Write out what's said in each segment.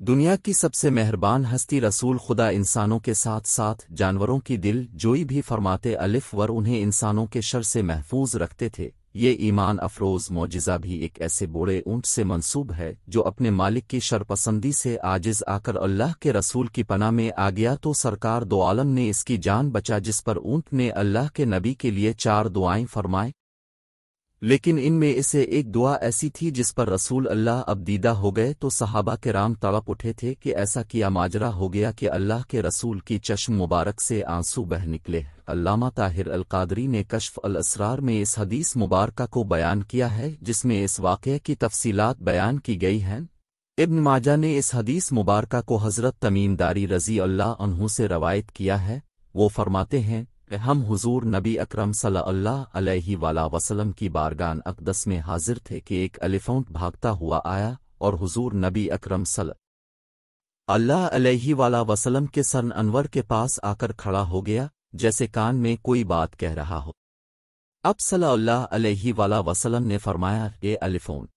دنیا کی سب سے مہربان ہستی رسول خدا انسانوں کے ساتھ ساتھ جانوروں کی دل جوئی بھی فرماتے الف ور انہیں انسانوں کے شر سے محفوظ رکھتے تھے۔ یہ ایمان افروز معجزہ بھی ایک ایسے بوڑھے اونٹ سے منسوب ہے جو اپنے مالک کی شرپسندی سے عاجز آ کر اللہ کے رسول کی پناہ میں آ گیا تو سرکار دو عالم نے اس کی جان بچا، جس پر اونٹ نے اللہ کے نبی کے لیے 4 دعائیں فرمائیں، لیکن ان میں اسے ایک دعا ایسی تھی جس پر رسول اللہ اب دیدہ ہو گئے تو صحابہ کرام تڑپ اٹھے تھے کہ ایسا کیا ماجرا ہو گیا کہ اللہ کے رسول کی چشم مبارک سے آنسو بہہ نکلے۔ علامہ طاہر القادری نے کشف الاسرار میں اس حدیث مبارکہ کو بیان کیا ہے جس میں اس واقعے کی تفصیلات بیان کی گئی ہیں۔ ابن ماجہ نے اس حدیث مبارکہ کو حضرت تمیم داری رضی اللہ عنہ سے روایت کیا ہے۔ وہ فرماتے ہیں کہ ہم حضور نبی اکرم صلی اللہ علیہ وآلہ وسلم کی بارگاہ اقدس میں حاضر تھے کہ ایک ایلیفنٹ بھاگتا ہوا آیا اور حضور نبی اکرم صلی اللہ علیہ وآلہ وسلم کے سر انور کے پاس آ کر کھڑا ہو گیا جیسے کان میں کوئی بات کہہ رہا ہو۔ اب صلی اللہ علیہ وآلہ وسلم نے فرمایا، اے ایلیفنٹ،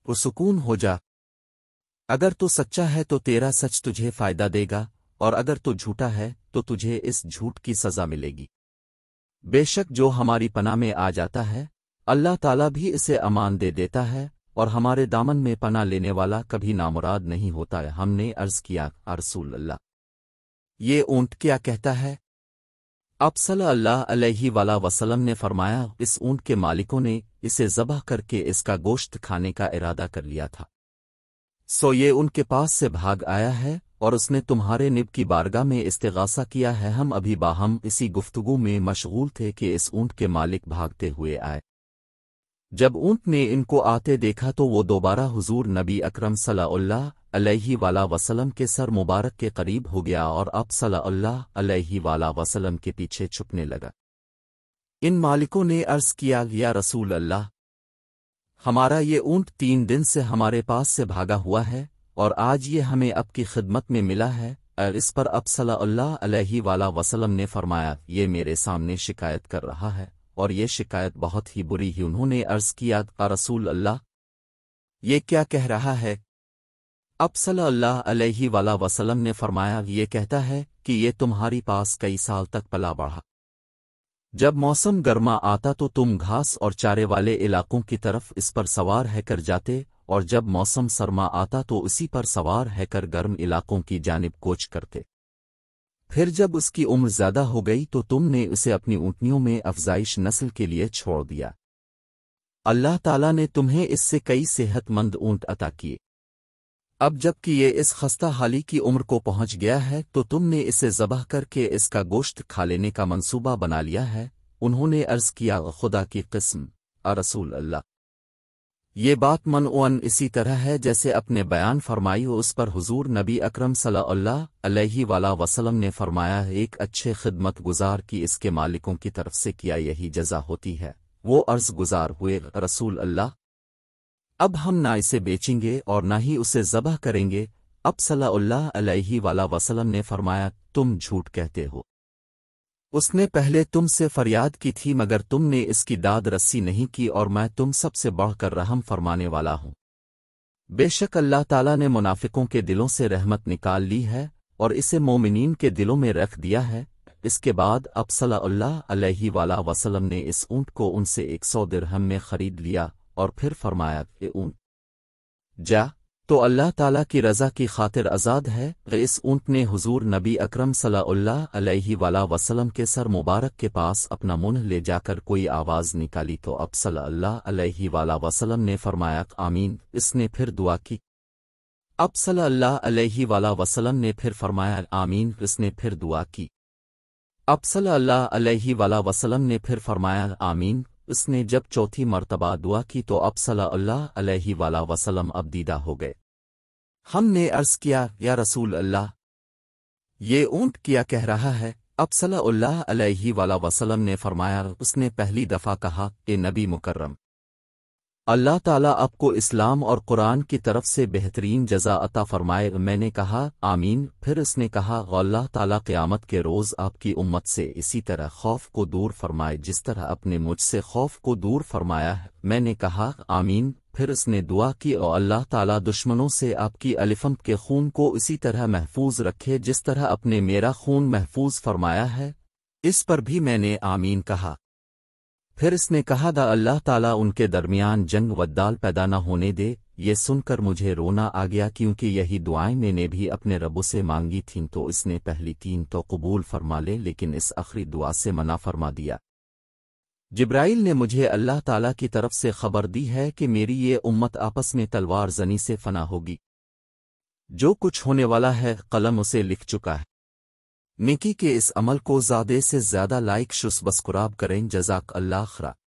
پرسکون ہو جا، اگر تو سچا ہے تو تیرا سچ تجھے فائدہ دے گا، اور اگر تو جھوٹا ہے تو تجھے اس جھوٹ کی سزا ملے گی۔ بے شک جو ہماری پناہ میں آ جاتا ہے اللہ تعالیٰ بھی اسے امان دے دیتا ہے، اور ہمارے دامن میں پناہ لینے والا کبھی نامراد نہیں ہوتا ہے۔ ہم نے عرض کیا، رسول اللہ، یہ اونٹ کیا کہتا ہے؟ اب صلی اللہ علیہ وآلہ وسلم نے فرمایا، اس اونٹ کے مالکوں نے اسے ذبح کر کے اس کا گوشت کھانے کا ارادہ کر لیا تھا، سو یہ ان کے پاس سے بھاگ آیا ہے اور اس نے تمہارے نب کی بارگاہ میں استغاثہ کیا ہے۔ ہم ابھی باہم اسی گفتگو میں مشغول تھے کہ اس اونٹ کے مالک بھاگتے ہوئے آئے۔ جب اونٹ نے ان کو آتے دیکھا تو وہ دوبارہ حضور نبی اکرم صلی اللہ علیہ وآلہ وسلم کے سر مبارک کے قریب ہو گیا اور اب صلی اللہ علیہ وآلہ وسلم کے پیچھے چھپنے لگا۔ ان مالکوں نے عرض کیا، یا رسول اللہ، ہمارا یہ اونٹ 3 دن سے ہمارے پاس سے بھاگا ہوا ہے اور آج یہ ہمیں اب کی خدمت میں ملا ہے۔ اور اس پر اب صلی اللہ علیہ وآلہ وسلم نے فرمایا، یہ میرے سامنے شکایت کر رہا ہے اور یہ شکایت بہت ہی بری ہی۔ انہوں نے عرض کیا، رسول اللہ، یہ کیا کہہ رہا ہے؟ اب صلی اللہ علیہ وآلہ وسلم نے فرمایا، یہ کہتا ہے کہ یہ تمہاری پاس کئی سال تک پلا بڑھا، جب موسم گرما آتا تو تم گھاس اور چارے والے علاقوں کی طرف اس پر سوار ہے کر جاتے، اور جب موسم سرما آتا تو اسی پر سوار ہے کر گرم علاقوں کی جانب کوچ کرتے۔ پھر جب اس کی عمر زیادہ ہو گئی تو تم نے اسے اپنی اونٹنیوں میں افزائش نسل کے لیے چھوڑ دیا۔ اللہ تعالیٰ نے تمہیں اس سے کئی صحت مند اونٹ عطا کیے۔ اب جب کہ یہ اس خستہ حالی کی عمر کو پہنچ گیا ہے تو تم نے اسے ذبح کر کے اس کا گوشت کھا لینے کا منصوبہ بنا لیا ہے۔ انہوں نے عرض کیا، خدا کی قسم، رسول اللہ، یہ بات منعون اسی طرح ہے جیسے اپنے بیان فرمائی ہو۔ اس پر حضور نبی اکرم صلی اللہ علیہ وآلہ وسلم نے فرمایا، ایک اچھے خدمت گزار کی اس کے مالکوں کی طرف سے کیا یہی جزا ہوتی ہے؟ وہ عرض گزار ہوئے، رسول اللہ، اب ہم نہ اسے بیچیں گے اور نہ ہی اسے ذبح کریں گے۔ اب صلی اللہ علیہ وآلہ وسلم نے فرمایا، تم جھوٹ کہتے ہو، اس نے پہلے تم سے فریاد کی تھی مگر تم نے اس کی داد رسی نہیں کی، اور میں تم سب سے بڑھ کر رحم فرمانے والا ہوں۔ بے شک اللہ تعالیٰ نے منافقوں کے دلوں سے رحمت نکال لی ہے اور اسے مومنین کے دلوں میں رکھ دیا ہے۔ اس کے بعد اب صلی اللہ علیہ وآلہ وسلم نے اس اونٹ کو ان سے 100 درہم میں خرید لیا اور پھر فرمایا کہ اونٹ جا تو اللہ تعالیٰ کی رضا کی خاطر آزاد ہے۔ اس اونٹ نے حضور نبی اکرم صلی اللہ علیہ وآلہ وسلم کے سر مبارک کے پاس اپنا منہ لے جا کر کوئی آواز نکالی تو اب صلی اللہ علیہ وآلہ وسلم نے فرمایا، آمین۔ اس نے پھر دعا کی، اب صلی اللہ علیہ وآلہ وسلم نے پھر فرمایا، آمین۔ اس نے پھر دعا کی، اب صلی اللہ علیہ وآلہ وسلم نے پھر فرمایا، آمین۔ اس نے جب چوتھی مرتبہ دعا کی تو اب صلی اللہ علیہ وآلہ وسلم اب دیدہ ہو گئے۔ ہم نے عرض کیا، یا رسول اللہ، یہ اونٹ کیا کہہ رہا ہے؟ اب صلی اللہ علیہ وآلہ وسلم نے فرمایا، اس نے پہلی دفعہ کہا، اے نبی مکرم، اللہ تعالیٰ آپ کو اسلام اور قرآن کی طرف سے بہترین جزا عطا فرمائے۔ میں نے کہا آمین۔ پھر اس نے کہا اللہ تعالیٰ قیامت کے روز آپ کی امت سے اسی طرح خوف کو دور فرمائے جس طرح اپنے مجھ سے خوف کو دور فرمایا ہے۔ میں نے کہا آمین۔ پھر اس نے دعا کی اور اللہ تعالیٰ دشمنوں سے آپ کی الفمت کے خون کو اسی طرح محفوظ رکھے جس طرح اپنے میرا خون محفوظ فرمایا ہے۔ اس پر بھی میں نے آمین کہا۔ پھر اس نے کہا دا اللہ تعالیٰ ان کے درمیان جنگ ودال پیدا نہ ہونے دے۔ یہ سن کر مجھے رونا آ گیا کیونکہ یہی دعائیں میں نے بھی اپنے رب سے مانگی تھیں، تو اس نے پہلی تین تو قبول فرما لے لیکن اس آخری دعا سے منع فرما دیا۔ جبرائیل نے مجھے اللہ تعالیٰ کی طرف سے خبر دی ہے کہ میری یہ امت آپس میں تلوار زنی سے فنا ہوگی۔ جو کچھ ہونے والا ہے قلم اسے لکھ چکا ہے۔ نیکی کے اس عمل کو زیادہ سے زیادہ لائک سبسکرائب کریں۔ جزاک اللہ خیر۔